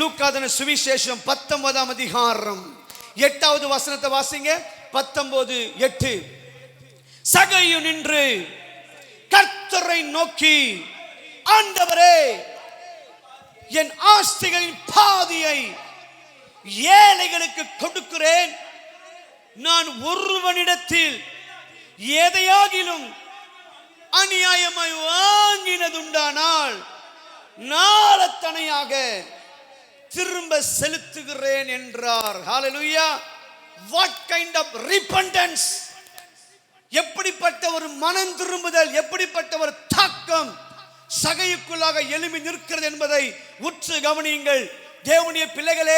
லூக்காதன சுவிசேஷம் 19ஆம் அதிகாரம் 8வது வசனத்தை வாசிங்க. 19:8. சகையு நின்று கர்த்தரை நோக்கி, ஆண்டவரே, என் ஆஸ்திகளின் பாதியை ஏழைகளுக்கு கொடுக்கிறேன். நான் ஒருவனிடத்தில் எதையாகிலும் அநியாயமாய் வாங்கினதுண்டானால் நாளத்தனையாக திரும்ப செலுத்துகிறேன் என்றார். ஹalleluya. What kind of repentance? எப்படிப்பட்ட ஒரு மனம் திரும்புதல், எப்படிப்பட்ட ஒரு தாக்கம் சகையுக்குள்ளாக எழும்பி நிற்கிறது என்பதை உற்று கவனியுங்கள். தேவனுடைய பிள்ளைகளே,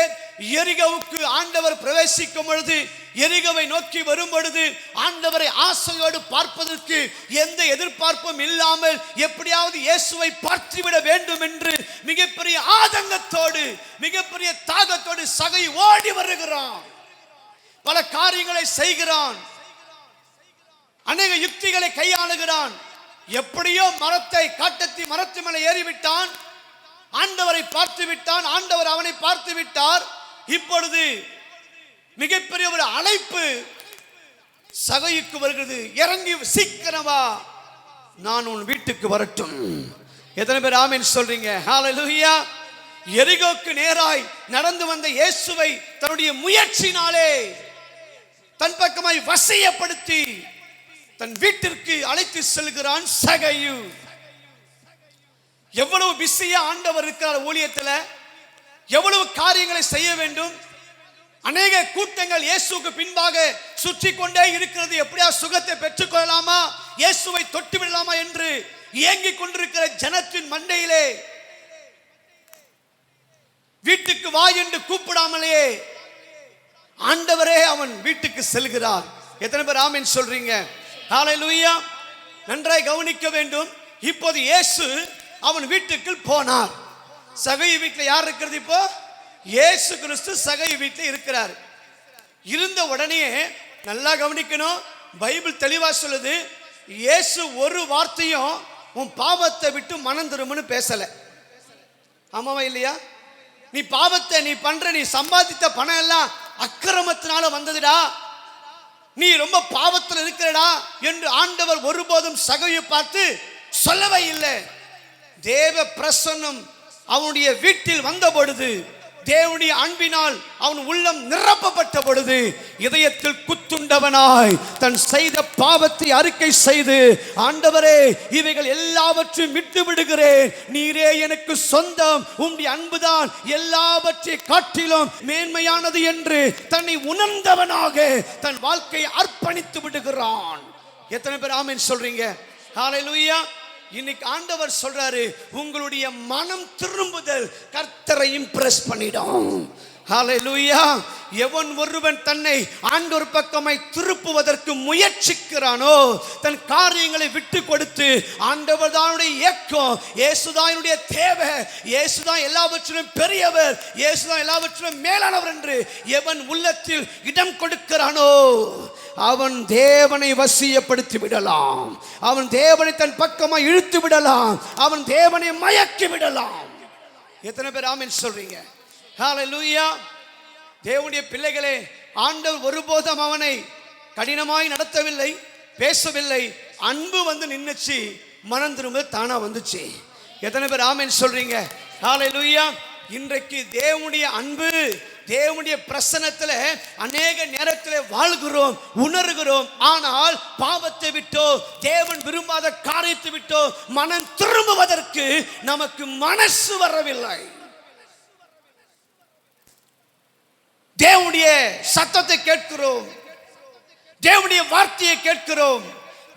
எரிகோவுக்கு ஆண்டவர் பிரவேசிக்கும் பொழுது, எரிகோவை நோக்கி வரும் பொழுது, ஆண்டவரை ஆசையோடு பார்ப்பதற்கு எந்த எதிர்பார்ப்பும் இல்லாமல் எப்படியாவது இயேசுவை பார்த்துவிட வேண்டும் என்று மிகப்பெரிய ஆதங்கத்தோடு, மிகப்பெரிய தாகத்தோடு சகை ஓடி வருகிறான். பல காரியங்களை செய்கிறான், அநேக யுக்திகளை கையாளுகிறான். எப்படியோ காட்டத்தி மரத்து மேலே ஏறிவிட்டான். ஆண்டவரை பார்த்து விட்டான், ஆண்டவர் அவனை பார்த்து விட்டார். இப்பொழுது மிகப்பெரிய ஒரு அழைப்பு சகையுக்கு வருகிறது. இறங்கி சீக்கிரமா, நான் உன் வீட்டுக்கு வரட்டும். எத்தனை பேர் ஆமென் சொல்றீங்க? ஹalleluya. எரிகோக்கு நேராய் நடந்து வந்த இயேசுவை தன்னுடைய முயற்சினாலே தன் பக்கமாய் வசியப்படுத்தி தன் வீட்டிற்கு அழைத்து செல்கிறான் சகையு. எவ்வளவு பிஸியா ஆண்டவர் இருக்கிறார் ஊழியத்தில், எவ்வளவு காரியங்களை செய்ய வேண்டும். அநேக கூட்டங்கள் இயேசுக்கு பின்பாக சுற்றி கொண்டே இருக்கிறது. எப்படியா சுகத்தை பெற்றுக் கொள்ளலாமா, இயேசுவை தொட்டு விடலாமா என்று இயங்கிக் கொண்டிருக்கிற ஜனத்தின் மண்டையிலே வீட்டுக்கு வா என்று கூப்பிடாமலே ஆண்டவரே அவன் வீட்டுக்கு செல்கிறார். எத்தனை பேர் ஆமென் சொல்றீங்க? ஹalleluya. நன்றாய் கவனிக்க வேண்டும். இப்போது இயேசு அவன் வீட்டுக்கு போனார். சகையு வீட்டில் யார் இருக்கிறது? இப்போ இயேசு கிறிஸ்து சகையு வீட்டில் இருக்கிறார். இருந்த உடனே நல்லா கவனிக்கணும், பைபிள் தெளிவா சொல்லுது, இயேசு ஒரு வார்த்தையும் உன் பாவத்தை விட்டு மனம் திரும்புன்னு பேசல. ஆமாவா இல்லையா? நீ பாவத்தை நீ பண்ற, நீ சம்பாதித்த பணம் எல்லாம் அக்கிரமத்தினால வந்ததுடா, நீ ரொம்ப பாவத்தில் இருக்கிறடா என்று ஆண்டவர் ஒருபோதும் சகையை பார்த்து சொல்லவே இல்லை. தேவ பிரசன்னம் அவனுடைய வீட்டில் வந்த பொழுது, தேவனுடைய அன்பினால் அவன் உள்ளம் நிரப்பப்பட்ட பொழுது, இதயத்தில் குத்துண்டவனாய் தன் செய்த பாவத்தை அறிக்கை செய்து, ஆண்டவரே, இவைகள் எல்லாவற்றையும் விட்டு விடுகிறேன், நீரே எனக்கு சொந்தம், உம்முடைய அன்புதான் எல்லாவற்றை காட்டிலும் மேன்மையானது என்று தன்னை உணர்ந்தவனாக தன் வாழ்க்கையை அர்ப்பணித்து விடுகிறான். எத்தனை பேர் ஆமென் சொல்றீங்க? ஹalleluya. இன்னைக்கு ஆண்டவர் சொல்றாரு, உங்களுடைய மனம் திரும்புதல் கர்த்தரை இம்ப்ரெஸ் பண்ணிடும். ஹalleluya. எவன் ஒருவன் தன்னை ஆண்டவர் பக்கமாய் திருப்புவதற்கு முயற்சிக்கிறானோ, தன் காரியங்களை விட்டு கொடுத்து, ஆண்டவர் தான் இயக்கம், இயேசுதான் என்னுடைய தேவை, இயேசுதான் எல்லாவற்றிலும் பெரியவர், இயேசுதான் எல்லாவற்றிலும் மேலானவர் என்று எவன் உள்ளத்தில் இடம் கொடுக்கிறானோ, அவன் தேவனை வசியப்படுத்தி விடலாம், அவன் தேவனை தன் பக்கமாய் இழுத்து விடலாம், அவன் தேவனை மயக்கி விடலாம். எத்தனை பேர் ஆமென் சொல்றீங்க? ஹalleluya. தேவனுடைய பிள்ளைகளே, ஆண்டவர் ஒருபோதும் அவனை கடினமாய் நடத்தவில்லை, பேசவில்லை. அன்பு வந்து நின்னுச்சு, மனம் திரும்ப தானா வந்துச்சு. எத்தனை பேர் ஆமென் சொல்றீங்க? ஹalleluya. இன்றைக்கு தேவனுடைய அன்பு, தேவனுடைய பிரசன்னத்தில் அநேக நேரத்தில் வாழ்கிறோம், உணர்கிறோம். ஆனால் பாவத்தை விட்டோ, தேவன் விரும்பாத காரியத்தை விட்டோ மனம் திரும்புவதற்கு நமக்கு மனசு வரவில்லை. தேவனுடைய சத்தத்தை கேட்கிறோம், தேவனுடைய வார்த்தையை கேட்கிறோம்,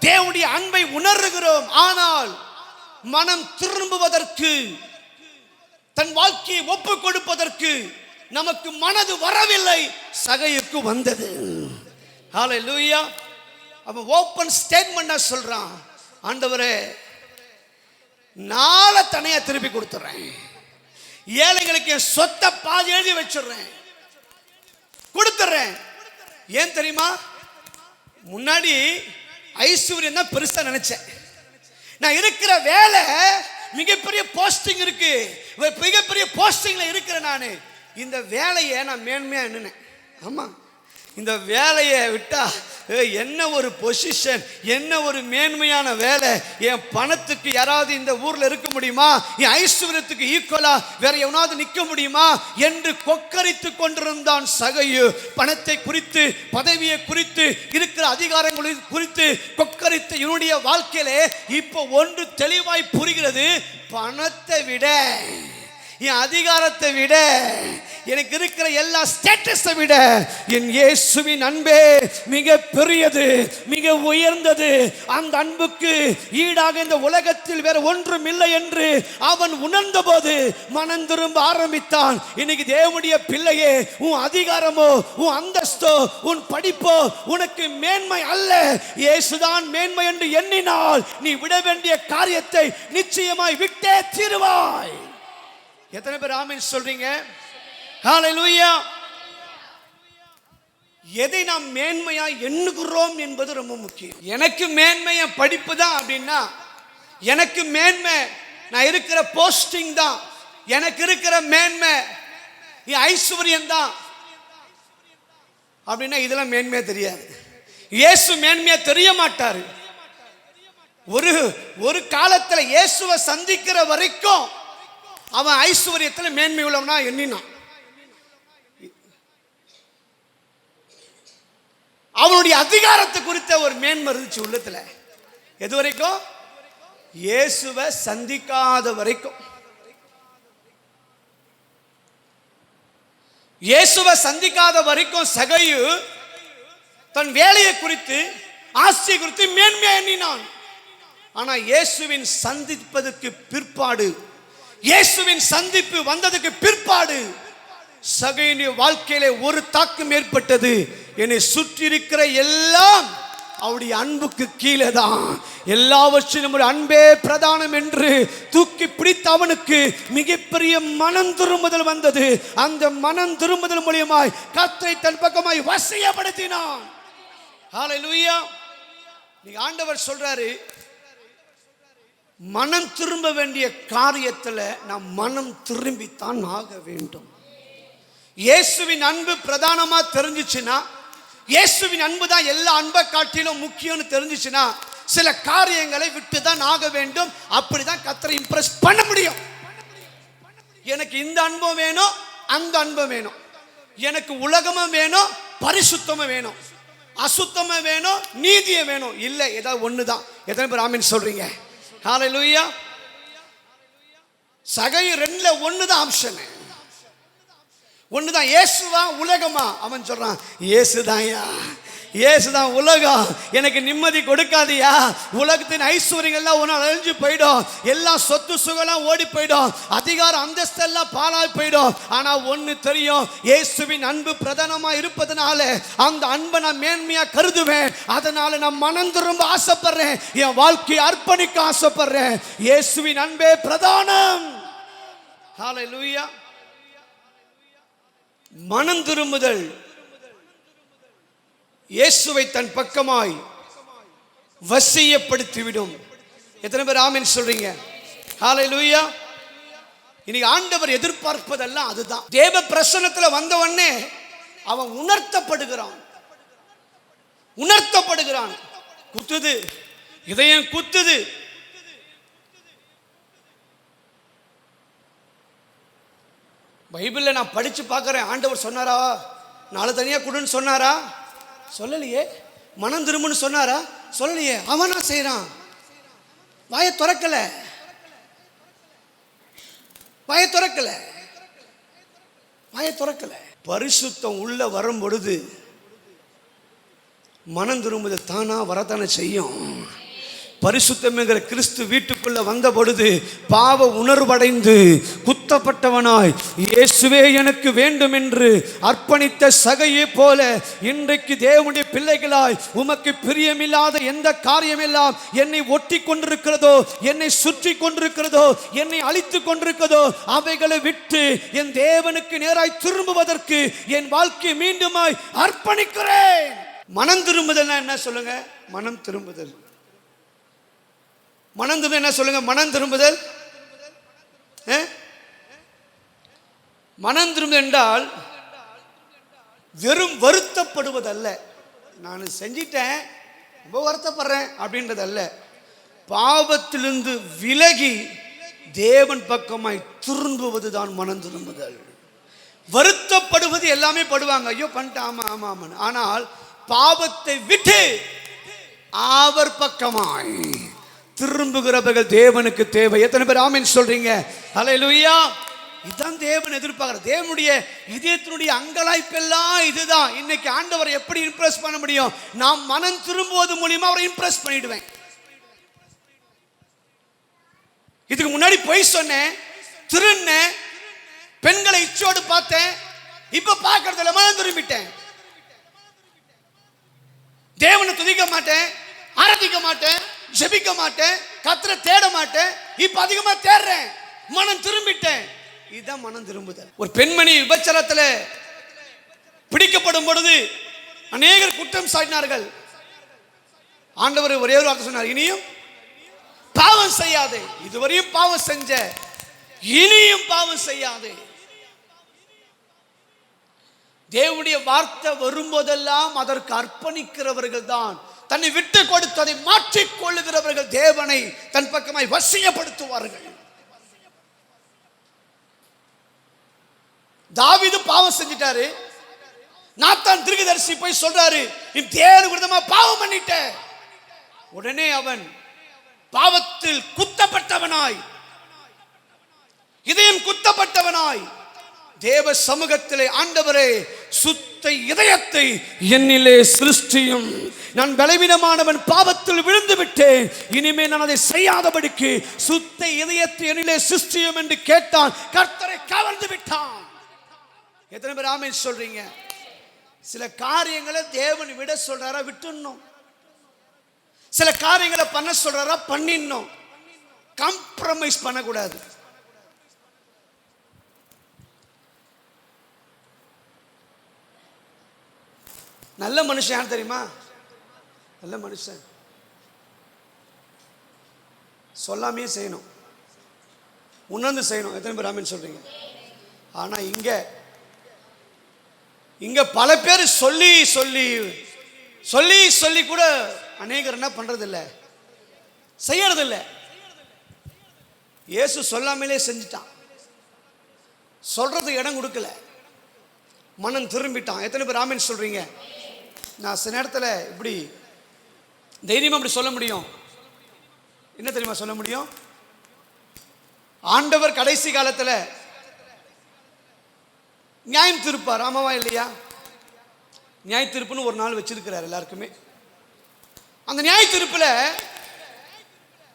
தேவனுடைய அன்பை உணர்கிறோம். ஆனால் மனம் திரும்புவதற்கு, தன் வாழ்க்கையை ஒப்பு கொடுப்பதற்கு நமக்கு மனது வரவில்லை. சகையுக்கு வந்தது. ஹalleluya. அவன் ஓபன் ஸ்டேட்மெண்டா சொல்றான், ஆண்டவரே, நாளை தனியா திருப்பி கொடுத்துறேன், ஏழைகளுக்கு என் சொத்தை பாதி எழுதி வச்சிடுறேன், கொடுத்துறேன். ஏன் தெரியுமா? முன்னாடி ஐஸ்வர்யம் தான் பெருசா நினைச்சேன். நான் இருக்கிற வேலை மிகப்பெரிய போஸ்டிங் இருக்கு, மிகப்பெரிய போஸ்டிங்ல இருக்கிற நானு. இந்த வேலையை நான் மேன்மையா எண்ணினேன். ஆமா, இந்த வேலையை விட்டா என்ன ஒரு பொசிஷன், என்ன ஒரு மேன்மையான வேலை. என் பணத்துக்கு யாராவது இந்த ஊர்ல இருக்க முடியுமா? என் ஐஸ்வர்யத்துக்கு ஈக்குவலா வேற எவனாவது நிற்க முடியுமா என்று கொக்கரித்து கொண்டிருந்தான் சகையு. பணத்தை குறித்து, பதவியை குறித்து, இருக்கிற அதிகாரங்களை குறித்து கொக்கரித்த இவனுடைய வாழ்க்கையிலே இப்போ ஒன்று தெளிவாய் புரிகிறது. பணத்தை விட, என் அதிகாரத்தை விட, எனக்கு இருக்கிற எல்லா ஸ்டேட்டஸை விட என் இயேசுவின் அன்பே மிக பெரியது, மிக உயர்ந்தது. அந்த அன்புக்கு ஈடாக இந்த உலகத்தில் வேற ஒன்றும் இல்லை என்று அவன் உணர்ந்த போது மனம் திரும்ப ஆரம்பித்தான். இன்னைக்கு தேவனுடைய பிள்ளையே, உன் அதிகாரமோ, உன் அந்தஸ்தோ, உன் படிப்போ உனக்கு மேன்மை அல்ல. இயேசுதான் மேன்மை என்று எண்ணினால் நீ விட வேண்டிய காரியத்தை நிச்சயமாய் விட்டே தீருவாய். எத்தனை பேர் ஆமென் சொல்றீங்க? ஹல்லேலூயா. எதை நாம் மேன்மையா எண்ணுகிறோம் என்பது ரொம்ப முக்கியம். எனக்கு மேன்மை என் படிப்பு தான் அப்படின்னா, எனக்கு மேன்மை நான் இருக்கிற போஸ்டிங் தான், எனக்கு இருக்கிற மேன்மை என் ஐஸ்வர்யம் தான் அப்படின்னா இதெல்லாம் மேன்மையா தெரியாது. இயேசு மேன்மையா தெரிய மாட்டாரு. ஒரு காலத்துல இயேசுவை சந்திக்கிற வரைக்கும் அவன் ஐஸ்வர்யத்தில் மேன்மை உள்ளவனா எண்ணினான். அவனுடைய அதிகாரத்தை குறித்த ஒரு மேன்மை இருந்துச்சு உள்ளத்துல. எது வரைக்கும்? இயேசுவை சந்திக்காத வரைக்கும். இயேசுவை சந்திக்காத வரைக்கும் சகையு தன் வேலையை குறித்து, ஆசையை குறித்து மேன்மையா எண்ணினான். ஆனா இயேசுவின் சந்திப்பதற்கு பிற்பாடு, இயேசுவின் சந்திப்பு வந்ததுக்கு பிற்பாடு சகையுடைய வாழ்க்கையிலே ஒரு தாக்கம் ஏற்பட்டது. என்னை சுற்றி இருக்கிற எல்லாம் அவருடைய அன்புக்கு கீழே தான், எல்லாவற்றையும் நம்முடைய அன்பே பிரதானம் என்று தூக்கி பிடித்த அவனுக்கு மிகப்பெரிய மனம் திரும்புதல் வந்தது. அந்த மனம் திரும்புதல் மூலியமாய் கர்த்தரை தன் பக்கமாய் வசியப்படுத்தினான். ஹல்லேலூயா. நீங்க ஆண்டவர் சொல்றாரு, மனம் திரும்ப வேண்டிய காரியத்தில் நாம் மனம் திரும்பித்தான் ஆக வேண்டும். இயேசுவின் அன்பு பிரதானமா தெரிஞ்சிச்சுன்னா, இயேசுவின் அன்பு தான் எல்லா அன்பை காட்டிலும் முக்கியம்னு தெரிஞ்சிச்சுன்னா, சில காரியங்களை விட்டு தான் ஆக வேண்டும். அப்படிதான் கர்த்தரை இம்ப்ரெஸ் பண்ண முடியும். எனக்கு இந்த அன்பும் வேணும், அந்த அன்பும் வேணும், எனக்கு உலகமும் வேணும், பரிசுத்தமும் வேணும், அசுத்தமும் வேணும், நீதியும் வேணும். இல்லை, ஏதாவது ஒண்ணுதான். எத்தனை பேர் ஆமென் சொல்றீங்க? ஹல்லேலூயா. சகையு ரெண்டுல ஒண்ணுதான் ஆப்ஷன், ஒண்ணுதான். இயேசுவா உலகமா? அவன் சொல்றான், இயேசுதான்யா, இயேசுதான் உலகம். எனக்கு நிம்மதி கொடுக்காதியா. உலகத்தின் ஐஸ்வர்யங்கள்லாம் ஒன்றும் அழிஞ்சு போயிடும், எல்லா சொத்து சுகம்லாம் ஓடி போயிடும், அதிகாரம் அந்தஸ்தெல்லாம் பாழாய் போயிடும். ஆனா ஒன்னு தெரியும், இயேசுவின் அன்பு பிரதானமா இருப்பதனால அந்த அன்பை நான் மேன்மையா கருதுவேன். அதனால நான் மனம் திரும்ப ஆசைப்படுறேன், என் வாழ்க்கையை அர்ப்பணிக்க ஆசைப்படுறேன். இயேசுவின் அன்பே பிரதானம். ஹல்லேலூயா. மனம் திரும்புதல் இயேசுவை தன் பக்கமாய் வசியப்படுத்திவிடும். எத்தனை பேர் ஆமென் சொல்றீங்க? ஹல்லேலூயா. இன்னைக்கு ஆண்டவர் எதிர்பார்ப்பதெல்லாம் அதுதான். தேவ பிரசன்னத்தில் வந்தவனே அவன் உணர்த்தப்படுகிறான். குத்துது, இதயம் குத்துது. பைபிள்ல நான் படிச்சு பார்க்கிறேன், ஆண்டவர் சொன்னாரா நாளை தனியா கொடுன்னு சொன்னாரா? சொல்லலையே. மனம் திரும்புன்னு சொன்னாரா? சொல்லலையே. அவனா செய்யறான், வாயை திறக்கல. பரிசுத்தம் உள்ள வரும் பொழுது மனம் திரும்புது தானா வரத்தானே செய்யும். பரிசுத்தம்ங்கிற கிறிஸ்து வீட்டுக்குள்ள வந்த பொழுது பாவ உணர்வடைந்து குத்தப்பட்டவனாய் இயேசுவே எனக்கு வேண்டும் என்று அர்ப்பணித்த சகையை போல இன்றைக்கு தேவனுடைய பிள்ளைகளாய் உமக்கு பிரியமில்லாத எந்த காரியமெல்லாம் என்னை ஒட்டி கொண்டிருக்கிறதோ, என்னை சுற்றி கொண்டிருக்கிறதோ, என்னை அழித்து கொண்டிருக்கிறதோ, அவைகளை விட்டு என் தேவனுக்கு நேராய் திரும்புவதற்கு என் வாழ்க்கையை மீண்டுமாய் அர்ப்பணிக்கிறேன். மனம் திரும்புதல் என்ன சொல்லுங்க? மனம் திரும்புதல் என்ன சொல்லுங்க? மனம் திரும்புதல். மனம் திரும்புதல் என்றால் வெறும் வருத்தப்படுவதல்ல, நான் செஞ்சிட்டேன் ரொம்ப வருத்தப்படுறேன் அப்படின்றது அல்ல. பாவத்திலிருந்து விலகி தேவன் பக்கமாய் திரும்புவதுதான் மனம் திரும்புதல். வருத்தப்படுவது எல்லாமே படுவாங்க, ஐயோ பண்ணிட்டேன், ஆமா ஆமா ஆமா. ஆனால் பாவத்தை விட்டு அவர் பக்கமாய் திரும்புகிறவர்கள் தேவனுக்கு தேவை. எத்தனை பேர் ஆமென் சொல்றீங்க? ஹல்லேலூயா. இதுதான் தேவன் எதிர்பார்க்கிறார். தேவனுடைய இதயத்தினுடைய அங்கலாய்ப்பெல்லாம் இதுதான். இன்னைக்கு ஆண்டவரை எப்படி இம்ப்ரெஸ் பண்ண முடியும்? நாம் மனம் திரும்புவது மூலியமா அவரை இம்ப்ரெஸ் பண்ணிடுவேன். இதுக்கு முன்னாடி பொய் சொன்னேன், திருன்னேன், பெண்களை இச்சோடு பார்த்தேன், இப்ப பார்க்கறதுல மனம் திரும்பிட்டேன். தேவனை துதிக்க மாட்டேன், ஆராதிக்க மாட்டேன், ஜெபிக்க மாட்டேன், கர்த்தரை தேட மாட்டேன், இப்ப அதிகமா தேடுறேன், மனம் திரும்பிட்டேன். இதுதான் மனம் திரும்புதல். ஒரு பெண்மணி விபச்சாரத்தில் பிடிக்கப்படும் பொழுது அநேகர் குற்றம் சாட்டினார்கள். ஆண்டவர் ஒரே ஒரு வார்த்தை சொன்னார், இனியும் பாவம் செய்யாதே. இதுவரையும் பாவம் செஞ்ச, இனியும் பாவம் செய்யாதே. தேவனுடைய வார்த்தை வரும்போதெல்லாம் அதற்கு அர்ப்பணிக்கிறவர்கள் தான், தன்னை விட்டு கொடுத்ததை மாற்றிக் கொள்ளுகிறவர்கள் தேவனை தன் பக்கமாய் வசியப்படுத்துவார்கள். தாவீது பாவம் செஞ்சிட்டாரு. நாத்தான் தீர்க்கதரிசி போய் சொல்றாரு, நீ தேவனுக்கு விரோதமா பாவம் பண்ணிட்ட. உடனே அவன் பாவத்தில் குத்தப்பட்டவனாய், இதயம் குத்தப்பட்டவனாய் தேவ சமூகத்திலே, ஆண்டவரே சுத்த இதயத்தை என்னிலே சிருஷ்டியும், நான் பலவீனமானவன், பாவத்தில் விழுந்து விட்டேன், இனிமே நான் அதை செய்யாதபடிக்கு சுத்த இதயத்தை என்னிலே சிருஷ்டியும் என்று கேட்டான். கர்த்தரை கவர்ந்து விட்டான். எத்தனை பேர் ஆமென் சொல்றீங்க? சில காரியங்களை தேவன் விட சொல்றாரா, விட்டுணும். சில காரியங்களை பண்ண சொல்றாரா, பண்ணிடணும். காம்ப்ரமைஸ் பண்ணக்கூடாது. நல்ல மனுஷன் யார் தெரியுமா? நல்ல மனுஷன் சொல்லாமே செய்யணும், உணர்ந்து செய்யணும். எத்தனை பேர் ஆமென் சொல்றீங்க? ஆனா இங்க பல பேர் சொல்லி சொல்லி சொல்லி சொல்லி கூட அநேகர் என்ன பண்றது இல்லை, செய்யறது இல்லை. இயேசு சொல்லாமலே செஞ்சுட்டான், சொல்றதுக்கு இடம் கொடுக்கல, மனம் திரும்பிட்டான். எத்தனை பேர் ஆமென் சொல்றீங்க? நான் சில நேரத்தில் இப்படி தைரியமா அப்படி சொல்ல முடியும். என்ன தெரியுமா சொல்ல முடியும்? ஆண்டவர் கடைசி காலத்தில் நியாயம் தீர்ப்பார், ஆமாவா இல்லையா? நியாய தீர்ப்புன்னு ஒரு நாள் வச்சிருக்கிறார் எல்லாருக்குமே. அந்த நியாய தீர்ப்புல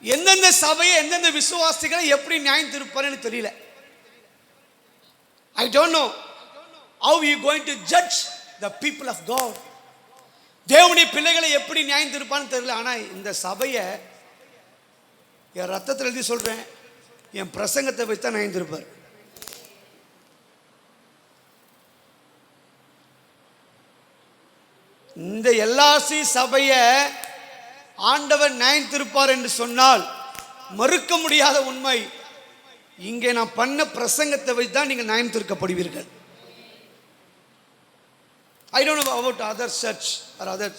எந்தெந்த சபையை, எந்தெந்த விசுவாசிகளை எப்படி நியாயம் தீர்ப்பார்னு தெரியல. I don't know how you going to judge the people of God. தேவனுடைய பிள்ளைகளை எப்படி நியாயம் தீர்ப்பான்னு தெரியல. ஆனா இந்த சபையை என் ரத்தத்தில் எழுதி சொல்றேன், என் பிரசங்கத்தை வச்சு தான் நியாயம் தீர்ப்பார். இந்த எல்ஆர்சி சபையை ஆண்டவர் நியாயம் தீர்ப்பார் என்று சொன்னால் மறுக்க முடியாத உண்மை. இங்கே நான் பண்ண பிரசங்கத்தை வச்சு தான் நீங்கள் நியாயம் தீர்க்கப்படுவீர்கள். I don't know about other church or others.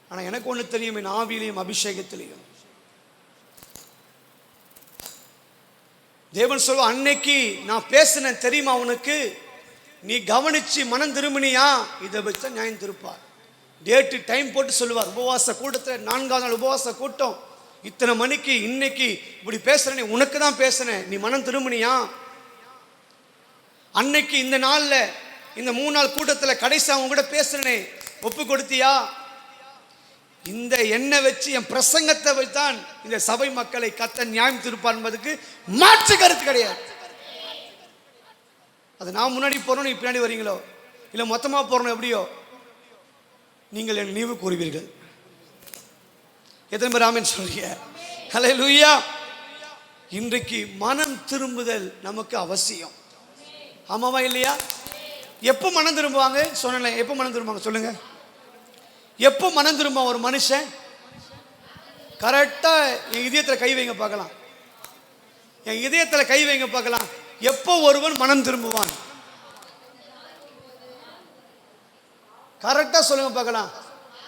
ஆனால் எனக்கு ஒன்று தெரியும், என் ஆவியிலையும் அபிஷேகத்திலையும் தேவன் சொல்லுவா, அன்னைக்கு நான் பேசினேன் தெரியுமா உனக்கு, நீ கவனிச்சு மனம் திரும்பினியா, இதை வச்சு தான் நியாயம் தீர்ப்பார். டேட்டு டைம் போட்டு சொல்லுவார். உபவாச கூட்டத்தில் 4ஆவது நாள் உபவாச கூட்டம், இத்தனை மணிக்கு இன்னைக்கு இப்படி பேசுறேன், உனக்கு தான் பேசுறேன், நீ மனம் திரும்பினியா, அன்னைக்கு இந்த நாளில் இந்த 3 நாள் கூட்டத்தில் கடைசி அவங்க கூட பேசுறேனே, ஒப்பு கொடுத்தியா? இந்த எண்ணெய் வச்சு என் பிரசங்கத்தை வைத்தான் இந்த சபை மக்களை கர்த்தர் நியாயம் தீர்ப்பார் என்பதுக்கு மாற்று கருத்து கிடையாது. அது நான் முன்னாடி போறோம், பின்னாடி வரீங்களோ இல்லை மொத்தமாக போறோம் எப்படியோ, நீங்கள் என் நினைவு கூறுவீர்கள். எத்தனை பேர் ஆமென் சொல்றீங்க? ஹல்லேலூயா. இன்றைக்கு மனம் திரும்புதல் நமக்கு அவசியம், ஆமாவா இல்லையா? எப்போ மனம் திரும்புவாங்க சொன்னேன், எப்போ மனம் திரும்புவாங்க சொல்லுங்க? எப்போ மனம் திரும்ப ஒரு மனுஷன்? கரெக்டாக என் இதயத்தில் கை வைங்க பார்க்கலாம். என் இதயத்துல கை வைங்க பார்க்கலாம். எப்போ ஒருவன் மனம் திரும்புவான்? கரெக்டா சொல்லுங்க பார்க்கலாம்.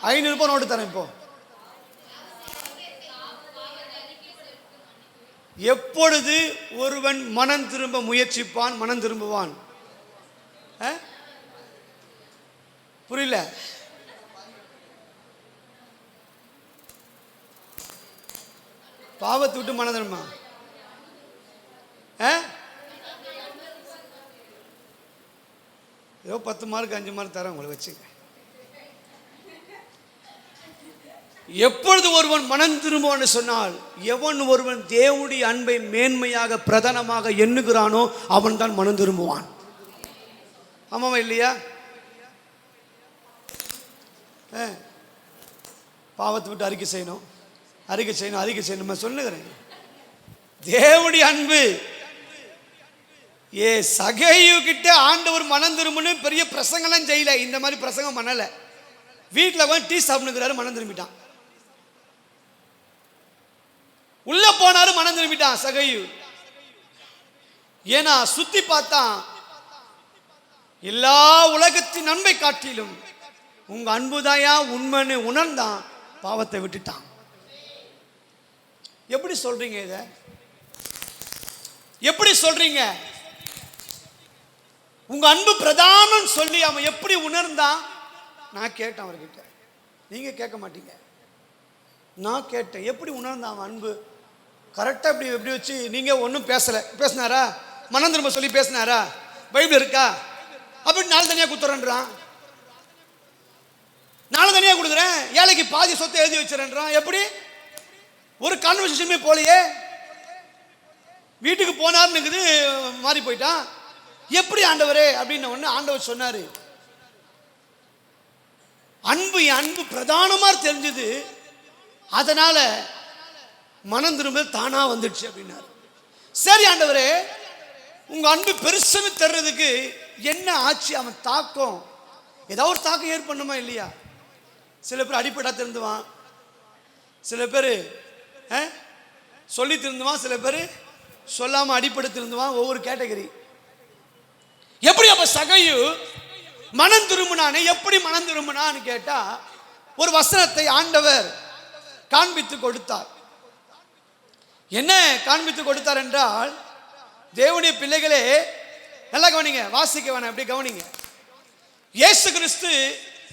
500 ரூபாய் நோட்டு தரேன். இப்போ எப்பொழுது ஒருவன் மனம் திரும்ப முயற்சிப்பான், மனம் திரும்புவான்? புரியல? பாவத்தை விட்டு மனம் திரும்ப ஏதோ 10 மார்க் 5 மார்க் தரேன் உங்களை வச்சுக்க. எப்பொழுது ஒருவன் மனம் திரும்புவான்னு சொன்னால், எவன் ஒருவன் தேவனுடைய அன்பை மேன்மையாக பிரதானமாக எண்ணுகிறானோ அவன் தான் மனம் திரும்புவான். ஆமாவா இல்லையா? பாவத்தை விட்டு அறிக்கை செய்யணும், அறிக்கை செய்யணும், அறிக்கை செய்யணும் சொல்லுகிறேன். தேவனுடைய அன்பு சகேயு கிட்ட ஆண்டவர் மனம் திரும்புன்னு பெரிய பிரசங்கெல்லாம் செய்யல. இந்த மாதிரி பிரசங்கம் பண்ணல. வீட்டில் போய் டீ சாப்பிடுங்கிறாரு, மனம் திரும்பிட்டான். உள்ள போனாரு, மனம் திரும்பிட்டான் சகேயு. ஏன்னா சுத்தி பார்த்தான், எல்லா உலகத்தின் அன்பை காட்டிலும் உங்க அன்புதாயா உண்மைன்னு உணர்ந்தான், பாவத்தை விட்டுட்டான். எப்படி சொல்றீங்க இத? எப்படி சொல்றீங்க? உங்க அன்பு பிரதானம் சொல்லி அவன் எப்படி உணர்ந்தான்? நான் கேட்டேன் அவர்கிட்ட, நீங்க கேட்க மாட்டீங்க. நான் கேட்டேன், எப்படி உணர்ந்தான் அவன் அன்பு? கரெக்டா இப்படி எப்படி வச்சு நீங்க ஒன்றும் பேசல. பேசினாரா? மனம் திரும்ப சொல்லி பேசினாரா? பைபிள் இருக்கா? அப்படி நாலு தனியா குத்துறேன்றான். நாலு தனியா கொடுக்குறேன், ஏழைக்கு பாதி சொத்தை எழுதி வச்சுறேன்றான். எப்படி? ஒரு கான்வர்சேஷனுமே போலையே. வீட்டுக்கு போனார்னு மாறி போயிட்டான். எப்படி ஆண்டவரே அப்படின்னு ஒன்று ஆண்டவர் சொன்னாரு. அன்பு என் அன்பு பிரதானமா தெரிஞ்சது, அதனால மனம் திரும்ப தானா வந்துடுச்சு அப்படின்னாரு. சரி ஆண்டவரே, உங்க அன்பு பெருசுன்னு தர்றதுக்கு என்ன ஆச்சு? அவன் தாக்கம் ஏதாவது ஒரு தாக்கம் ஏற்பண்ணுமா இல்லையா? சில பேர் அடிப்படா திருந்துவான், சில பேர் சொல்லி திருந்துவான், சில பேர் சொல்லாம அடிப்படை திருந்துவான். ஒவ்வொரு கேட்டகரி. எப்படி அப்ப சகையு மனம் திரும்பினானே? எப்படி மனம் திரும்பினான்னு கேட்டா, ஒரு வசனத்தை ஆண்டவர் காண்பித்து கொடுத்தார். என்ன காண்பித்து கொடுத்தார் என்றால், தேவனுடைய பிள்ளைகளே நல்லா கவனிங்க, வாசிக்க வேணாம், எப்படி கவனிங்க. இயேசு கிறிஸ்து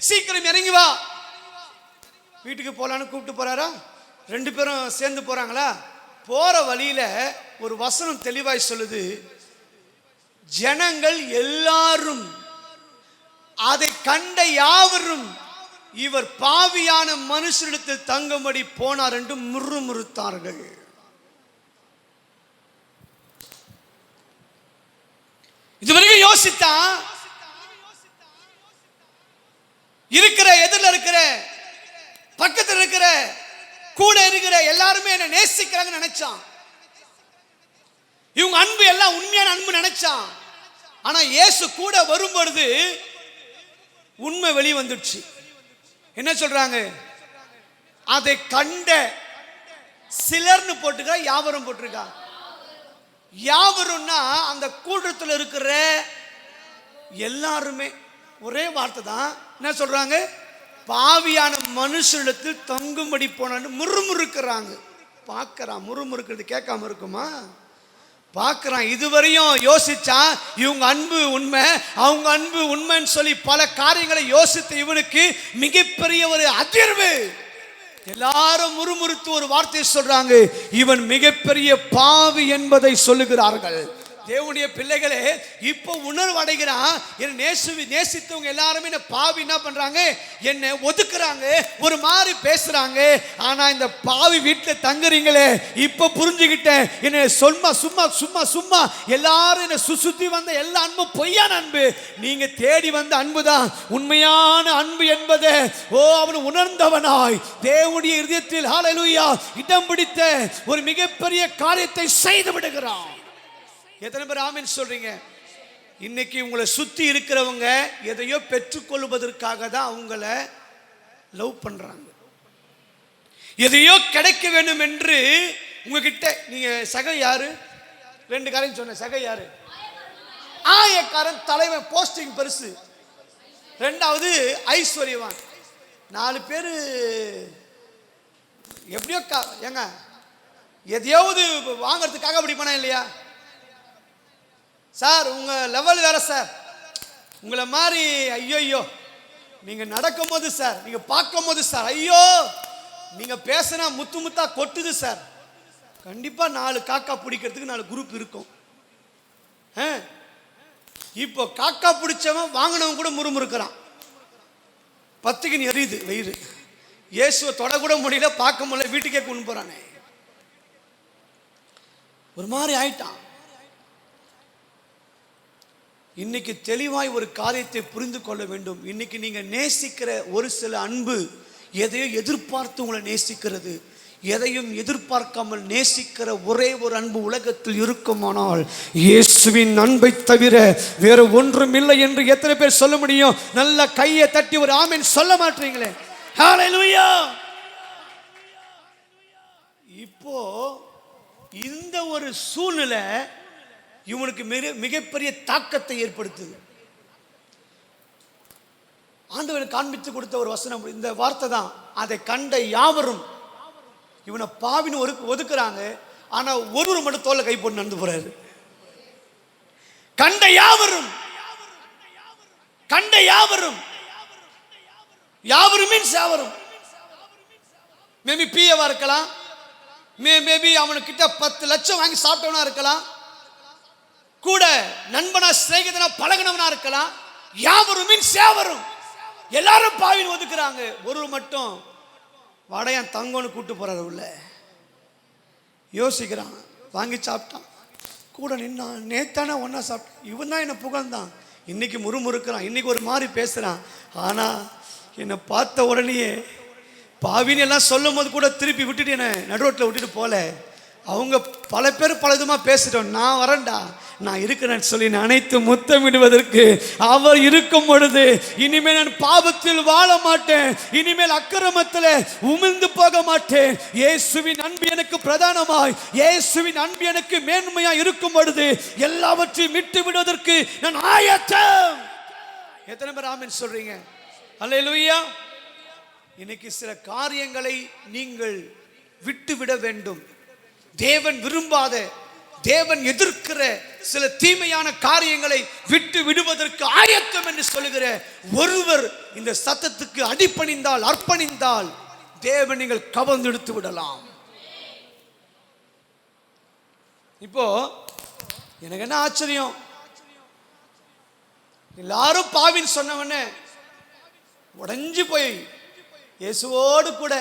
சீக்கிரம் இறங்கி வா, வீட்டுக்கு போலான்னு கூப்பிட்டு போறாரா? 2 பேரும் சேர்ந்து போறாங்களா? போற வழியில ஒரு வசனம் தெளிவாய் சொல்லுது, ஜனங்கள் எல்லாரும் அதை கண்ட யாவரும் இவர் பாவியான மனுஷரிடத்தில் தங்கும்படி போனார் என்று முறுமுறுத்தார்கள். இதுவரைக்கும் யோசித்தா இருக்கிற, எதிரில் இருக்கிற, பக்கத்தில் இருக்கிற, கூட இருக்கிற எல்லாருமே என்ன நேசிக்கிறாங்கன்னு நினைச்சான். இவங்க அன்பு எல்லாம் உண்மையான அன்பு நினைச்சான். ஆனா இயேசு கூட வரும்பொழுது உண்மை வெளியே வந்துடுச்சு. என்ன சொல்றாங்க? அதை கண்ட சிலர்னு போட்டுக்கா, யாவரும் போட்டிருக்கா? யாவரும்னா அந்த கூட்டத்தில் இருக்கிற எல்லாருமே. ஒரே வார்த்தை தான். என்ன சொல்றாங்க? பாவியான மனுஷனிடத்தில் தங்கும்படி போனான்னு முறுமுறுக்கிறாங்க. பார்க்கறான், முறுமுறுக்கிறது கேட்காம இருக்குமா? பார்க்கறான். இதுவரையும் யோசிச்சா இவங்க அன்பு உண்மை, அவங்க அன்பு உண்மைன்னு சொல்லி பல காரியங்களை யோசித்து இவனுக்கு மிகப்பெரிய ஒரு அதிர்வு. எல்லாரும் முறுமுறுத்து ஒரு வார்த்தையை சொல்றாங்க, இவன் மிகப்பெரிய பாவி என்பதை சொல்லுகிறார்கள். தேவனுடைய பிள்ளைகளே, இப்போ உணர்வு அடைகிறான். என்னை நேசித்தவங்க எல்லாருமே என்ன பாவி என்ன பண்றாங்க? என்னை ஒதுக்குறாங்க, ஒரு மாதிரி பேசுறாங்க. ஆனா இந்த பாவி வீட்டில் தங்குறீங்களே, இப்ப புரிஞ்சுக்கிட்டேன். என்னை சும்மா சும்மா சும்மா சும்மா எல்லாரும் என்னை சுத்தி வந்த எல்லா அன்பும் பொய்யான அன்பு. நீங்க தேடி வந்த அன்புதான் உண்மையான அன்பு என்பதை அவன் உணர்ந்தவனாய் தேவனுடைய இதயத்தில் ஹல்லேலூயா இடம் பிடித்த ஒரு மிகப்பெரிய காரியத்தை செய்து விடுகிறான். எத்தனை பேர் ஆமென் சொல்றீங்க? இன்னைக்கு உங்களை சுத்தி இருக்கிறவங்க எதையோ பெற்றுக்கொள்வதற்காக தான் அவங்கள லவ் பண்றாங்க. எதையோ கிடைக்க வேண்டும் என்று உங்ககிட்ட, நீங்க சக யாரு? 2 காரியம் சொன்னேன். சகை யாரு? ஆயக்காரன் தலைவன், போஸ்டிங் பெருசு. 2வது ஐஸ்வர்யவான். 4 பேரு எப்படியோ ஏங்க எதையாவது வாங்கறதுக்காக அப்படி பண்ண இல்லையா சார்? உங்க லெவல் வேற சார். உங்களை மாதிரி ஐயோ நீங்க நடக்கும் போது சார், நீங்க பார்க்கும் போது சார், ஐயோ நீங்க பேசினா முத்து முத்தா கொட்டுது சார். கண்டிப்பா 4 காக்கா பிடிக்கிறதுக்கு 4 குரூப் இருக்கும். இப்போ காக்கா பிடிச்சவன் வாங்கினவன் கூட முறுமுறுக்கிறான். 10க்கு எரியுது வயிறு. இயேசுவை தொட கூட முடியல, பார்க்க முடியல, வீட்டுக்கே கொண்டு போறானே. ஒரு மாதிரி ஆயிட்டான். இன்னைக்கு தெளிவாய் ஒரு காரியத்தை புரிந்து கொள்ள வேண்டும். இன்னைக்கு நீங்க நேசிக்கிற ஒரு சில அன்பு எதையோ எதிர்பார்த்து உங்களை நேசிக்கிறது. எதையும் எதிர்பார்க்காமல் நேசிக்கிற ஒரே ஒரு அன்பு உலகத்தில் இருக்குமானால் இயேசுவின் அன்பை தவிர வேற ஒன்றும் இல்லை என்று எத்தனை பேர் சொல்ல முடியும்? நல்ல கையை தட்டி ஒரு ஆமென் சொல்ல மாட்டீங்களே. ஹல்லேலூயா. இப்போ இந்த ஒரு சூழ்நிலை இவனுக்கு மிகப்பெரிய தாக்கத்தை ஏற்படுத்துது. ஆண்டவர் காண்பித்து கொடுத்த ஒரு வசனம் இந்த வார்த்தை தான். அதை கண்ட யாவரும் இவனை பாவின்னு ஒதுக்குறாங்க. ஆனா ஒருவர் மட்டும் தோல்ல கை போட்டு நடந்து போறாரு. கண்ட யாவரும், கண்ட யாவரும், யாவரும் மீன்ஸ் யாவரும். மேபி பிஏவா இருக்கலாம், மேபி அவனுக்கிட்ட 10 லட்சம் வாங்கி சாப்பிட்டவனா இருக்கலாம், கூட நண்பனா சிநேகிதனா பழகினவனா இருக்கலாம். யாவரும் மீன்ஸ் யாவரும். எல்லாரும் பாவின்னு ஒதுக்குறாங்க. ஒருவர் மட்டும் வடையான் தங்கம்னு கூட்டு போறாரு. உள்ள யோசிக்கிறான், வாங்கி சாப்பிட்டான், கூட நின்னான், நேத்தானே ஒன்னா சாப்பிட்டான். இவன் தான் என்னை புகழ்ந்தான், இன்னைக்கு முறுமுறுக்கிறான், இன்னைக்கு ஒரு மாதிரி பேசுறான். ஆனா என்னை பார்த்த உடனேயே பாவின்னு எல்லாம் சொல்லும் போது கூட திருப்பி விட்டுட்டு என்னை நடுரோட்டில் விட்டுட்டு போல. அவங்க பல பேர் பல விதமாக பேசிட்டோம். நான் வரேன்டா, நான் இருக்கிறேன்னு சொல்லி அனைத்து முத்தமிடுவதற்கு அவர் இருக்கும் பொழுது இனிமேல் நான் பாவத்தில் வாழ மாட்டேன், இனிமேல் அக்கிரமத்தில் உமிழ்ந்து போக மாட்டேன். இயேசுவின் அன்பு எனக்கு பிரதானமாய், இயேசுவின் அன்பு எனக்கு மேன்மையாய் இருக்கும் பொழுது எல்லாவற்றையும் விட்டு விடுவதற்கு நான் ஆயத்தம். எத்தனை பேர் ஆமென் சொல்றீங்க? அல்லேலூயா. இன்னைக்கு சில காரியங்களை நீங்கள் விட்டு விட வேண்டும். தேவன் விரும்பாத, தேவன் எதிர்க்கிற சில தீமையான காரியங்களை விட்டு விடுவதற்கு ஆயத்தம் என்று சொல்லுகிற ஒருவர் இந்த சத்தத்துக்கு அடிபணிந்தால், அர்ப்பணிந்தால் தேவன் நீங்கள் கவர்ந்தெடுத்து விடலாம். இப்போ எனக்கு என்ன ஆச்சரியம், எல்லாரும் பாவின்னு சொன்னவனே உடைஞ்சு போய் இயேசுவோடு கூட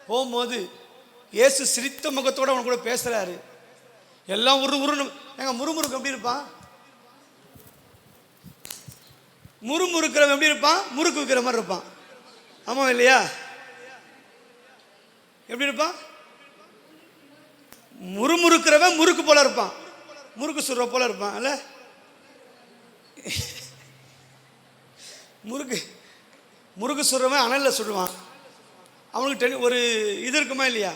போகும்போது இயேசு சிரித்த முகத்தோடு அவன் கூட பேசுறாரு. எல்லாம் எங்க முறுமுறுக்கு எப்படி இருப்பான்? முறுமுறுக்கிறவன் எப்படி இருப்பான்? முறுக்கு வைக்கிற மாதிரி இருப்பான். ஆமா இல்லையா? எப்படி இருப்பான்? முறுமுறுக்கிறவன் முறுக்கு போல இருப்பான், முறுக்கு சுடுற போல இருப்பான். அல்ல, முறுக்கு சுடுறவன் அனல்ல சுடுவான். அவனுக்கு ஒரு இது இருக்குமா இல்லையா?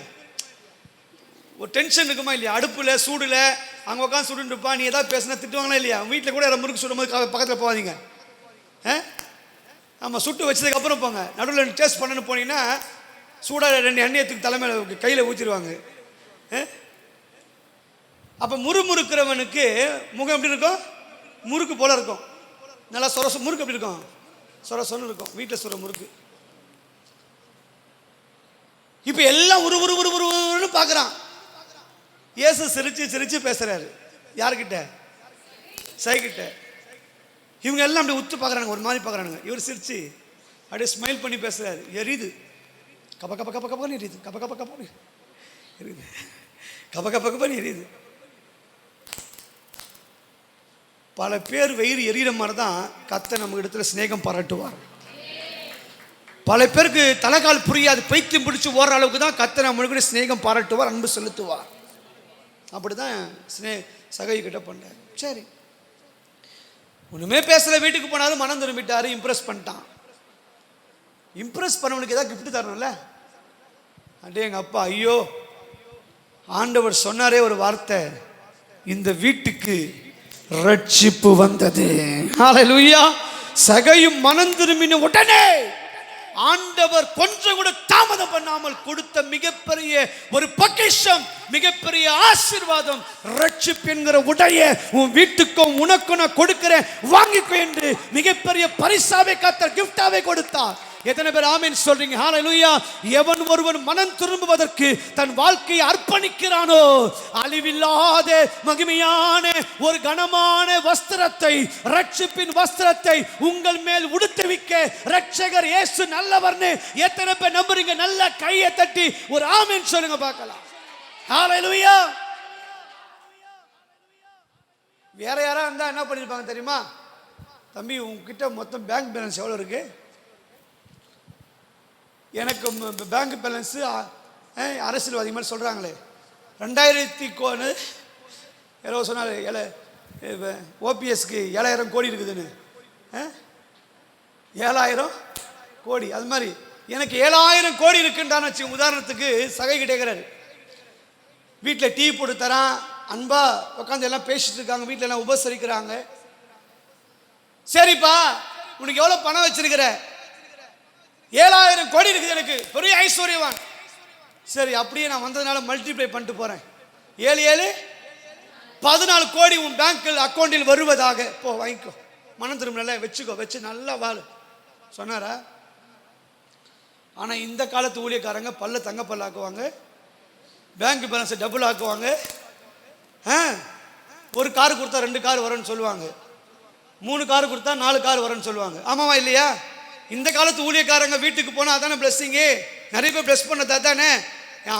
ஒரு டென்ஷன் இருக்குமா இல்லையா? அடுப்புல சூடுல அங்கே உட்காந்து சுடுன்னு இருப்பான். நீ ஏதாவது பேசினா திட்டுவாங்களா இல்லையா? வீட்டில் கூட முறுக்கு சுடும் போது பக்கத்தில் போகாதீங்க. ஆமாம், சுட்டு வச்சதுக்கப்புறம் போங்க. நடுவில் டேஸ்ட் பண்ணணும்னு போனீங்கன்னா சூடாக 2 எண்ணெயத்துக்கு தலைமையில் கையில் ஊற்றிடுவாங்க. அப்போ முறுமுறுக்கிறவனுக்கு முகம் எப்படி இருக்கும்? முறுக்கு போல இருக்கும். நல்லா முறுக்கு எப்படி இருக்கும்? சொன்னு இருக்கும். வீட்டில் சுடுற முறுக்கு. இப்போ எல்லாம் உருன்னு பார்க்குறான். இயேசு சிரிச்சு சிரிச்சு பேசுறாரு. யாருக்கிட்ட? சைக்கிட்ட. இவங்க எல்லாம் அப்படி உத்து பார்க்குறாங்க, ஒரு மாதிரி பார்க்குறானுங்க. இவர் சிரிச்சு அப்படியே ஸ்மைல் பண்ணி பேசுறாரு. எரியுது, கப்ப கப்ப கப்ப கப்பன்னு எரியுது, கப்ப கப்ப கப்பன்னு எரியுது, கப்ப கப்ப கப்பன்னு எரியுது. பல பேர் வயிறு எரியிற மாதிரி தான் கர்த்தர் நம்ம இடத்துல சிநேகம் பாராட்டுவார். பல பேருக்கு தலைகால் புரியாது, பைத்தியம் பிடிச்சி ஓடுற அளவுக்கு தான் கர்த்தர் நம்மளுக்கு சிநேகம் பாராட்டுவார், அன்பு செலுத்துவார். அப்படிதான் சகை கிட்ட பண்ணார். சரி, ஒண்ணுமே பேசல, வீட்டுக்கு போனாலும் மனம் திரும்பிட்டாரு, இம்ப்ரெஸ் பண்ணிட்டான். இம்ப்ரெஸ் பண்ணவனுக்கு ஏதாவது கிஃப்ட் தரணும்ல. அடே எங்க அப்பா, ஐயோ ஆண்டவர் சொன்னாரே ஒரு வார்த்தை, இந்த வீட்டுக்கு ரட்சிப்பு வந்தது. ஹல்லேலூயா. சகையும் மனம் திரும்பின உடனே ஆண்டவர் கொஞ்சம் கூட தாமதம் பண்ணாமல் கொடுத்த மிகப்பெரிய ஒரு பொக்கிஷம், மிகப்பெரிய ஆசீர்வாதம், ரட்சிப்பு என்கிற உடைய உன் வீட்டுக்கும் உனக்கும் நான் கொடுக்கிறேன், வாங்கிக்கோ என்று மிகப்பெரிய பரிசாவை கர்த்தர் கிஃப்டாவே கொடுத்தார். எத்தனை பேர் ஆமென் சொல்றீங்க? ஹல்லேலூயா. எவன் ஒருவன் மனம் திரும்புவதற்கு தன் வாழ்க்கையை அர்ப்பணிக்கிறானோ, அழிவில்லாத மகிமையான ஒரு கனமான வஸ்திரத்தை, ரட்சிப்பின் வஸ்திரத்தை உங்கள் மேல் உடுத்துவிக்க ரட்சகர் இயேசு நல்லவர்னு எத்தனை பேர் நம்புறீங்க? நல்ல கையை தட்டி ஒரு ஆமென் சொல்லுங்க பார்க்கலாம். ஹல்லேலூயா. வேற யாரா இருந்தா என்ன பண்ணிருப்பாங்க தெரியுமா? தம்பி உங்ககிட்ட மொத்தம் பேங்க் பேலன்ஸ் எவ்வளவு இருக்கு? எனக்கு பேங்க் பேலன்ஸு அரசியல்வாதி மாதிரி சொல்கிறாங்களே 2000 யாரோ சொன்னார், ஓபிஎஸ்க்கு 7000 கோடி இருக்குதுன்னு. 7000 கோடி அது மாதிரி எனக்கு 7000 கோடி இருக்குன்றான்னு வச்சு உதாரணத்துக்கு சகை கேட்குறாரு. வீட்டில் டீ போட்டு தரான், அன்பா உட்காந்து எல்லாம் பேசிட்டு இருக்காங்க, வீட்டில் எல்லாம் உபசரிக்கிறாங்க. சரிப்பா உனக்கு எவ்வளோ பணம் வச்சிருக்கிற? 7000 கோடி இருக்குது, எனக்கு பெரிய ஐஸ்வர்யவான். சரி அப்படியே நான் வந்ததுனால மல்டிப்ளை பண்ணிட்டு போறேன். 7 7 14 கோடி உன் பேங்க் அக்கௌண்டில் வருவதாக. போ வாங்கிக்கோ, மனம் திரும்ப வச்சுக்கோ, வச்சு நல்லா வாழ சொன்னாரா? ஆனா இந்த காலத்து ஊழியக்காரங்க பல்ல தங்க பல்ல ஆக்குவாங்க, பேங்க் பேலன்ஸை டபுள் ஆக்குவாங்க. ஒரு கார் கொடுத்தா 2 கார் வரும்னு சொல்லுவாங்க, 3 கார் கொடுத்தா 4 கார் வரும்னு சொல்லுவாங்க. ஆமாவா இல்லையா? இந்த காலத்து ஊழியக்காரங்க வீட்டுக்கு போனால் அதானே பிளஸ்ஸிங்கு, நிறைய பேர் பிளஸ் பண்ணதா தானே.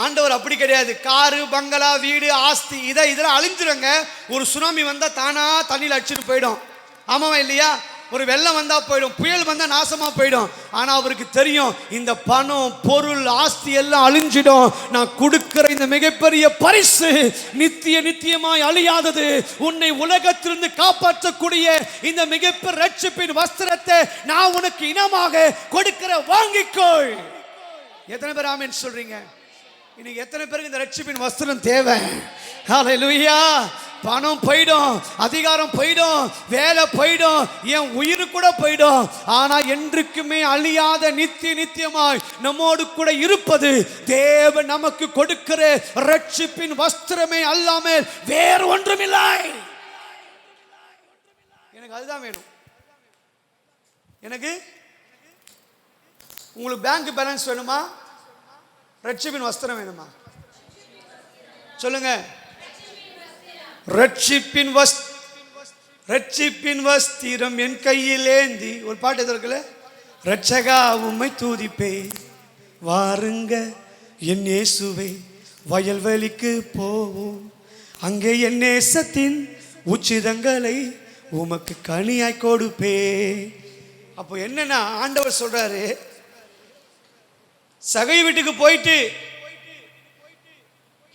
ஆண்டவர் அப்படி கிடையாது. காரு பங்களா வீடு ஆஸ்தி இதெல்லாம் அழிஞ்சிருங்க. ஒரு சுனாமி வந்தால் தானா தண்ணியில் அடிச்சுட்டு போயிடும். ஆமாவா இல்லையா? ஒரு வெள்ளம் வந்தா போயிடும், புயல் வந்தா நாசமா போயிடும். ஆனா அவருக்கு தெரியும் இந்த பணம் பொருள் ஆஸ்தி எல்லாம் அழிஞ்சிடும், நான் கொடுக்கிற இந்த மிகப்பெரிய பரிசு நித்தியமாய் அழியாதது, உன்னை உலகத்திலிருந்து காப்பாற்றக்கூடிய இந்த மிகப்பெரிய ரட்சிப்பின் வஸ்திரத்தை நான் உனக்கு இனமாக கொடுக்கிற, வாங்கிக்கொள். எத்தனை பேர் ஆமென் சொல்றீங்க? இன்னைக்கு எத்தனை பேருக்கு இந்த ரட்சிப்பின் வஸ்திரம் தேவை? ஹல்லேலூயா. பணம் போயிடும், அதிகாரம் போயிடும், வேலை போயிடும், என் உயிர் கூட போயிடும். ஆனா என்றுக்குமே அழியாத நித்தியமாய் நம்மோடு கூட இருப்பது தேவன் நமக்கு கொடுக்கிற ரட்சிப்பின் வஸ்திரமே அல்லாமல் வேறு ஒன்றுமில்லை. எனக்கு அதுதான் வேணும். எனக்கு உங்களுக்கு பேங்க் பேலன்ஸ் வேணுமா? ரட்சிப்பின் வஸ்திரம் வேணுமா? சொல்லுங்க. ரட்சிப்பின் வஸ்திரம் என் கையில் ஏந்தி, ஒரு பாட்டு எதற்குல, ரட்சகா உம்மை தூதிப்பே, வாருங்க என் இயேசுவே வயல்வெளிக்கு போவோம், அங்கே என் நேசத்தின் உச்சிதங்களை உமக்கு கனியாய் கொடுப்பே. அப்போ என்னன்னா ஆண்டவர் சொல்றாரு, சகை வீட்டுக்கு போயிட்டு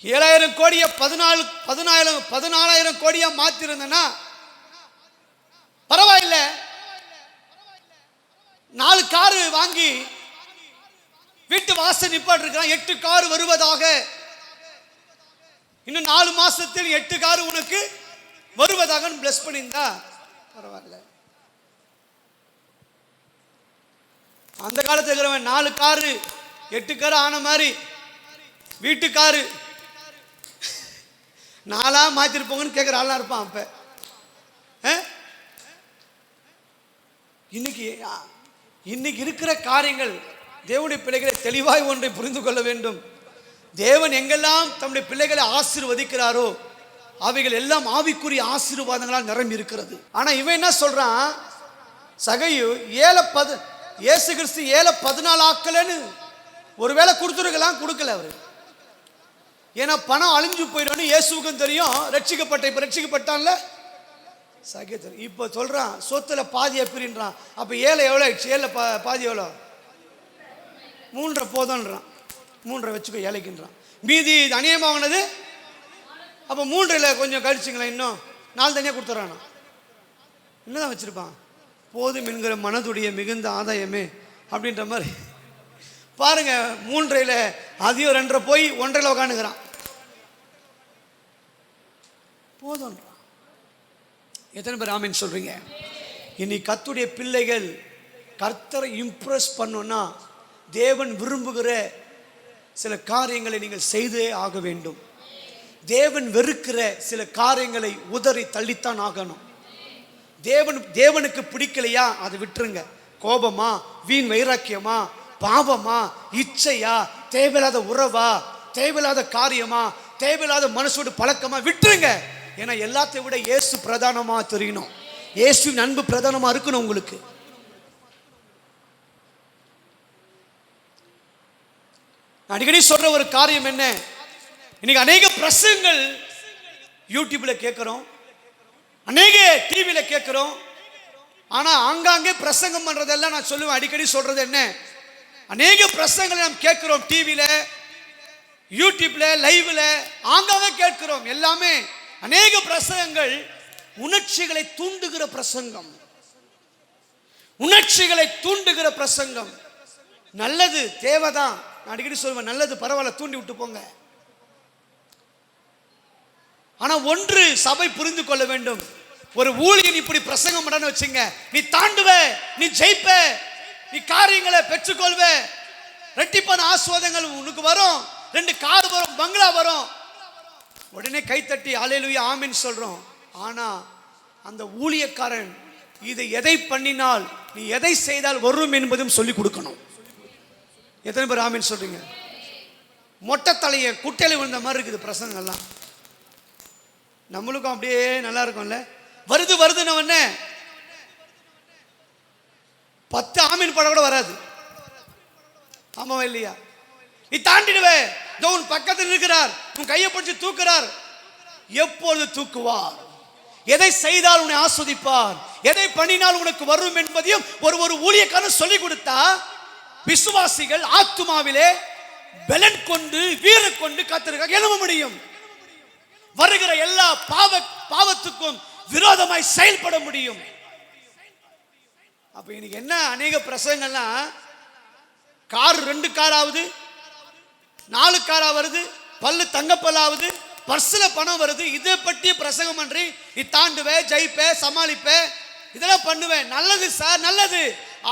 7000 கோடியை 14,000 கோடியா மாத்திருந்தனா பரவாயில்ல. 4 காரு வாங்கி வீட்டு வாசல் நிப்பாட்டு இருக்கான், 8 கார் வருவதாக. இன்னும் 4 மாசத்தில் 8 கார் உனக்கு வருவதாக பிளஸ் பண்ணியிருந்தா பரவாயில்ல. அந்த காலத்துல இருக்கிறவன் 4 காரு 8 காரு ஆன மாதிரி வீட்டுக்காரு 4ஆ மாத்திருப்போங்கன்னு கேட்குற ஆளா இருப்பான். அப்ப இன்னைக்கு இருக்கிற காரியங்கள் தேவனுடைய பிள்ளைகளை தெளிவாய் ஒன்றை புரிந்து கொள்ள வேண்டும். தேவன் எங்கெல்லாம் தம்முடைய பிள்ளைகளை ஆசீர்வதிக்கிறாரோ அவைகள் எல்லாம் ஆவிக்குரிய ஆசீர்வாதங்களால் நிரம்பி இருக்கிறது. ஆனா இவன் என்ன சொல்றான், சகையு இயேசு கிறிஸ்து 7-14 ஆக்கலன்னு ஒருவேளை கொடுத்துருக்கலாம், கொடுக்கல அவரு. ஏன்னா பணம் அழிஞ்சு போயிடும் இயேசுக்கும் தெரியும். ரட்சிக்கப்பட்டான்ல சகை தெரியும். இப்போ சொல்றான் சொத்துல பாதி எப்படின்றான். அப்ப 7 எவ்வளோ ஆயிடுச்சு? 7 பாதி எவ்வளோ? 3.5 போதும்ன்றான். 3.5 வச்சுக்கோ ஏழைக்குன்றான். மீதி அநியமானது. அப்போ 3 கொஞ்சம் கழிச்சுங்களேன், இன்னும் 4 தனியாக கொடுத்துட்றானா? என்னதான் வச்சிருப்பான்? போதும் என்கிற மனதுடைய மிகுந்த ஆதாயமே அப்படின்ற மாதிரி பாருங்க. 3 அதிகம் 2 போய் 1 உட்காந்துக்கிறான். போதும். எத்தனை பேர் ஆமென் சொல்றீங்க? இனி கர்த்தருடைய பிள்ளைகள் கர்த்தரை இம்ப்ரெஸ் பண்ணணும்னா தேவன் விரும்புகிற சில காரியங்களை நீங்கள் செய்தே ஆக வேண்டும். தேவன் வெறுக்கிற சில காரியங்களை உதறி தள்ளித்தான் ஆகணும். தேவனுக்கு பிடிக்கலையா அதை விட்டுருங்க. கோபமா, வீண் வைராக்கியமா, பாவமா, இச்சையா, தேவையில்லாத உறவா, தேவையில்லாத காரியமா, தேவையில்லாத மனசோடு பழக்கமா விட்டுருங்க. ஏன்னா எல்லாத்தையும் விட இயேசு பிரதானமா தெரியணும். இயேசுவின் அன்பு பிரதானமா இருக்கணும் உங்களுக்கு. அடிக்கடி சொல்ற ஒரு காரியம் என்ன, இன்னைக்கு அநேக பிரசங்கங்கள் யூடியூப்ல கேட்கிறோம், அநேக டிவியில கேட்கிறோம். ஆனா ஆங்காங்கே பிரசங்கம் பண்றதெல்லாம் நான் சொல்லுவேன், அடிக்கடி சொல்றது என்ன, அநேக பிரசங்களை நாம் கேட்கிறோம், டிவியில, யூடியூப்ல, லைவ்ல ஆங்காங்கே கேட்கிறோம். எல்லாமே அநேக பிரசங்கங்கள் உணர்ச்சிகளை தூண்டுகிற பிரசங்கம், உணர்ச்சிகளை தூண்டுகிற பிரசங்கம். நல்லது, தேவைதான். நான் அடிக்கடி சொல்லுவேன், நல்லது, பரவாயில்ல, தூண்டி விட்டு போங்க. ஆனா ஒன்று சபை புரிந்து கொள்ள வேண்டும், ஒரு ஊழியன் இப்படி பிரசங்கம் பண்ணு வச்சுங்க, நீ தாண்டுவ, நீ ஜெயிப்ப, நீ காரியங்களை பெற்றுக்கொள்வ, ரெட்டிப்பான ஆசீர்வாதங்கள் உனக்கு வரும், 2 கார் வரும், பங்களா வரும், உடனே கைத்தட்டி அல்லேலூயா ஆமென் சொல்றோம். ஆனா அந்த ஊழியக்காரன் இதை எதை பண்ணினால், நீ எதை செய்தால் வரும் என்பதும் சொல்லி கொடுக்கணும். எத்தனை பேர் ஆமென் சொல்றீங்க? மொட்டை தலையை குட்டையில விழுந்த மாதிரி இருக்குது பிரசங்கெல்லாம். நம்மளுக்கும் அப்படியே நல்லா இருக்கும்ல, வருது வருதுன்னு என்ன 10 ஆமீன் படம் கூட வராது. ஆமாவா இல்லையா? நீ தாண்டிடுவே, உன் பக்கத்தில் இருக்கிறார், உன் கையை பிடிச்சு தூக்குறார். எப்பொழுது தூக்குவார்? எதை செய்தால் உன்னை ஆஸ்வதிப்பார், எதை பண்ணினால் உனக்கு வரும் என்பதையும் ஒரு ஊழியக்காரன் சொல்லி கொடுத்தா விசுவாசிகள் ஆத்துமாவிலே பலன் கொண்டு வீர கொண்டு கர்த்தருக்காக எழும்ப முடியும். வருகிற எல்லா பாவத்துக்கும் விரோதமாய் செயல்பட முடியும். அப்ப இன்னைக்கு என்ன அநேக பிரசங்கள்லாம், கார் 2 கார் ஆகுது, 4 காரா வருது, பல்லு தங்கப்பல்லாவது, பர்ஸ்ல பணம் வருது, இதை பற்றி பிரசங்கம் பண்றி, நீ தாண்டுவே, ஜெயிப்பே, சமாளிப்பே, இதெல்லாம் பண்ணுவேன். நல்லது சார், நல்லது.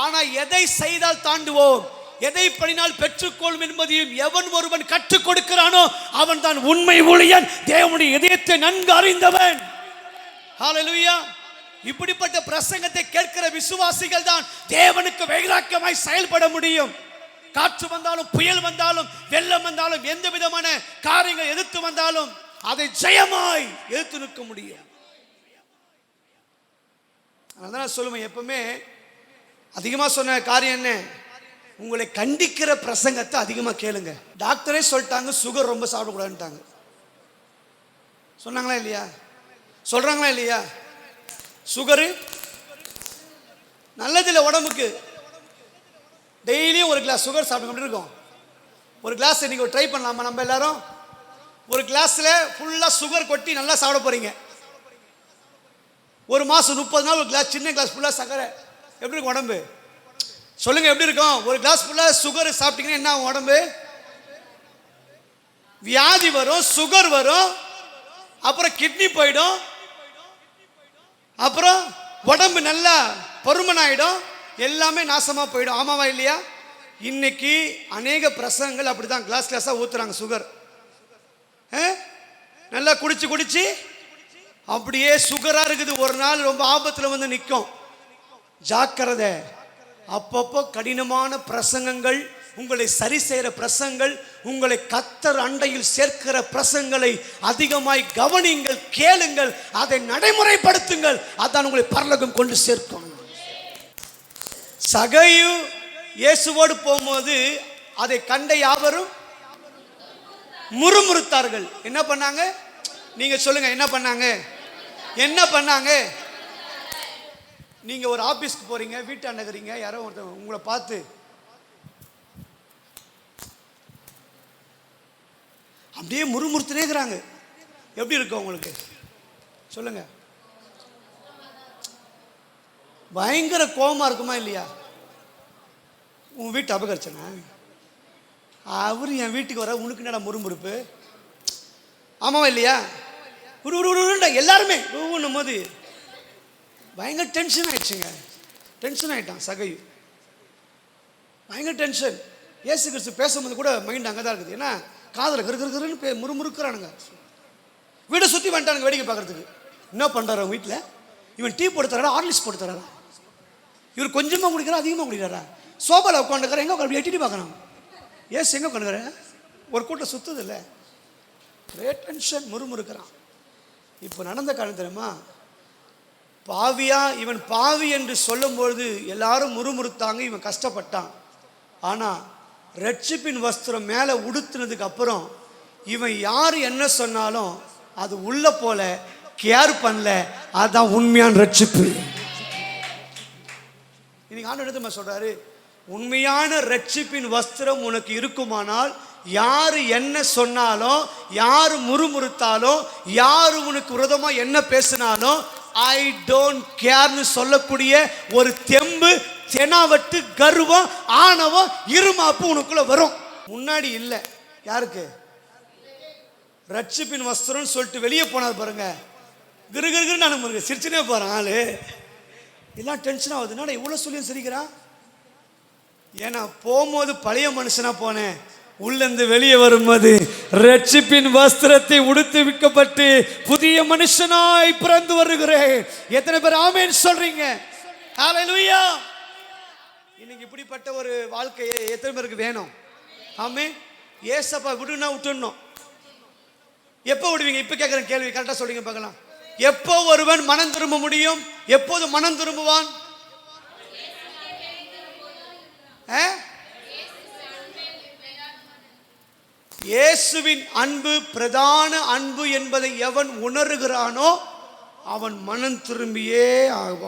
ஆனா எதை செய்தால் தாண்டுவோம், எதை பண்ணினால் பெற்றுக்கொள்ளும் என்பதையும் எவன் ஒருவன் கற்றுக் கொடுக்கிறானோ அவன் தான் உண்மை ஊழியன், தேவனுடைய இதயத்தை நன்கு அறிந்தவன். ஹல்லேலூயா. இப்படிப்பட்ட பிரசங்கத்தை கேட்கிற விசுவாசிகள் தான் தேவனுக்கு வைராக்கியமாய் செயல்பட முடியும். காற்று வந்தாலும், புயல் வந்தாலும், வெள்ளம் வந்தாலும், எந்த விதமான காரியங்கள் எதிர்த்து வந்தாலும் அதை ஜெயமாய் எதிர்த்து நிற்க முடியும். அதனால சொல்லுவேன், எப்பவுமே அதிகமா சொன்ன காரியம் என்ன, உங்களை கண்டிக்கிற பிரசங்கத்தை அதிகமா கேளுங்க. டாக்டரே சொல்லிட்டாங்க சுகர் ரொம்ப சாப்பிடக்கூடாதுட்டாங்க. சொன்னாங்களா இல்லையா? சொல்றாங்களா இல்லையா? சுகரு நல்லதில்லை உடம்புக்கு. டெய்லியும் 1 கிளாஸ் சுகர் சாப்பிட்டு இருக்கும். ஒரு கிளாஸ் இன்னைக்கு ட்ரை பண்ணலாமா நம்ம எல்லாரும்? ஒரு கிளாஸ்ல ஃபுல்லா சுகர் கொட்டி நல்லா சாப்பிட போறீங்க. 1 மாசம் 30 நாள் ஒரு கிளாஸ், சின்ன கிளாஸ் ஃபுல்லா சக்கரை. எப்படி இருக்கும் உடம்பு? சொல்லுங்க, எப்படி இருக்கும்? ஒரு கிளாஸ் ஃபுல்லா சுகர் சாப்பிட்டீங்கன்னா என்ன ஆகும் உடம்பு? வியாதி வரும், சுகர் வரும், அப்புறம் கிட்னி போயிடும், அப்புறம் உடம்பு நல்லா பருமன் ஆயிடும், எல்லாமே நாசமா போயிடும். ஆமாவா இல்லையா? இன்னைக்கு அநேக பிரசங்கங்கள் அப்படிதான் கிளாஸ் கிளாஸா ஊத்துறாங்க சுகர். நல்லா குடிச்சு குடிச்சு அப்படியே சுகரா இருக்குது. ஒரு நாள் ரொம்ப ஆபத்துல வந்து நிற்கும். ஜாக்கிரதை. அப்பப்போ கடினமான பிரசங்கங்கள், உங்களை சரி செய்கிற பிரசங்கங்கள், உங்களை கர்த்தர் அண்டையில் சேர்க்கிற பிரசங்களை அதிகமாய் கவனியுங்கள், கேளுங்கள், அதை நடைமுறைப்படுத்துங்கள். அதான் உங்களை பரலோகம் கொண்டு சேர்க்கும். சகையு இயேசுவோடு போகும்போது அதை கண்ட யாவரும் முறுமுறுத்தார்கள். என்ன பண்ணாங்க? நீங்க சொல்லுங்க, என்ன பண்ணாங்க? என்ன பண்ணாங்க? நீங்க ஒரு ஆபீஸ்க்கு போறீங்க, வீட்டாண்ட இருக்கிறீங்க, யாரோ ஒருத்தர் உங்களை பார்த்து அப்படியே முறுமுறுத்துனே இருக்கிறாங்க. எப்படி இருக்கும் உங்களுக்கு? சொல்லுங்க. பயங்கர கோபமா இருக்குமா இல்லையா? உன் வீட்டு அபகரிச்சனா, அவரு என் வீட்டுக்கு வர, உனக்கு என்னடா முறுமுறுப்பு? ஆமாவா இல்லையா? எல்லாருமே ஊன்னும் போது பயங்கர டென்ஷன் ஆயிடுச்சுங்க. டென்ஷன் ஆயிட்டான் சகை, பயங்கர டென்ஷன். இயேசு கிறிஸ்து பேசும்போது கூட மைண்ட் அங்கே தான் இருக்குது. ஏன்னா காதில் கருன்னு முறுமுறுக்கிறானுங்க. வீடை சுற்றி வந்துட்டானுங்க வேடிக்கை பார்க்கறதுக்கு. என்ன பண்ணுறாரு அவங்க வீட்டில்? இவன் டீ போட்டு தராரா, ஹார்லிக்ஸ் போட்டு தராரா? இவர் கொஞ்சமாக குடிக்கிறாரா, அதிகமாக குடிக்கிறாரா? சோபாவில் உட்காந்துக்கிறார், எங்கே உட்காந்து எட்டி பார்க்குறான். ஏசு எங்கே உட்காந்துக்கிற? ஒரு கூட்டம் சுற்றுது இல்லை, ஒரே டென்ஷன், முறுமுறுக்கிறான். இப்போ நடந்த காலம் தெரியுமா? பாவியா, இவன் பாவி என்று சொல்லும்பொழுது எல்லாரும் முறுமுறுத்தாங்க, இவன் கஷ்டப்பட்டான். ஆனால் ரட்சிப்பின் வஸ்திரம் மேலே உடுத்துனதுக்கு அப்புறம் இவன் யார் என்ன சொன்னாலும் அது உள்ள போல கேர் பண்ணல. அதுதான் உண்மையான ரட்சிப்பு. இன்னைக்கு ஆண்டவர் என்ன சொல்றாரு? உண்மையான ரட்சிப்பின் வஸ்திரம் உனக்கு இருக்குமானால் யாரு என்ன சொன்னாலும், யாரு முறுமுறுத்தாலும், யாரு உனக்கு விரோதமா என்ன பேசினாலும் ஐ டோன்ட் கேர்னு சொல்லக்கூடிய ஒரு தெம்பு, தெனாவட்டு, கர்வம், ஆணவம், இருமாப்பு உனக்குள்ள வரும். முன்னாடி இல்லை. யாருக்கு? ரட்சிப்பின் வஸ்திரம் சொல்லிட்டு வெளியே போனார் பாருங்க, கிருகிருன்னு நான் சிரிச்சுனே போறான் ஆளு. எல்லாம் டென்ஷன் ஆகுது. என்னடா இவ்வளோ சொல்லியும் சிரிக்கிறான்? ஏன்னா போகும்போது பழைய மனுஷனா போனேன், உள்ளேருந்து வெளியே வரும்போது ரட்சிப்பின் வஸ்திரத்தை உடுத்து விற்கப்பட்டு புதிய மனுஷனாய் பிறந்து வருகிறேன். எத்தனை பேர் ஆமென் சொல்றீங்க? ஹல்லேலூயா. இன்னைக்கு இப்படிப்பட்ட ஒரு வாழ்க்கையை எத்தனை பேருக்கு வேணும்? ஆமென். ஏசப்பா விடுனா விட்டுணும். எப்போ விடுவீங்க? இப்போ கேட்குற கேள்வி கரெக்டாக சொல்றீங்க பார்க்கலாம். எப்போ ஒருவன் மனம் திரும்ப முடியும்? எப்போது மனம் திரும்புவான்? இயேசுவின் அன்பு பிரதான அன்பு என்பதை எவன் உணர்கிறானோ அவன் மனம் திரும்பியே ஆவான்.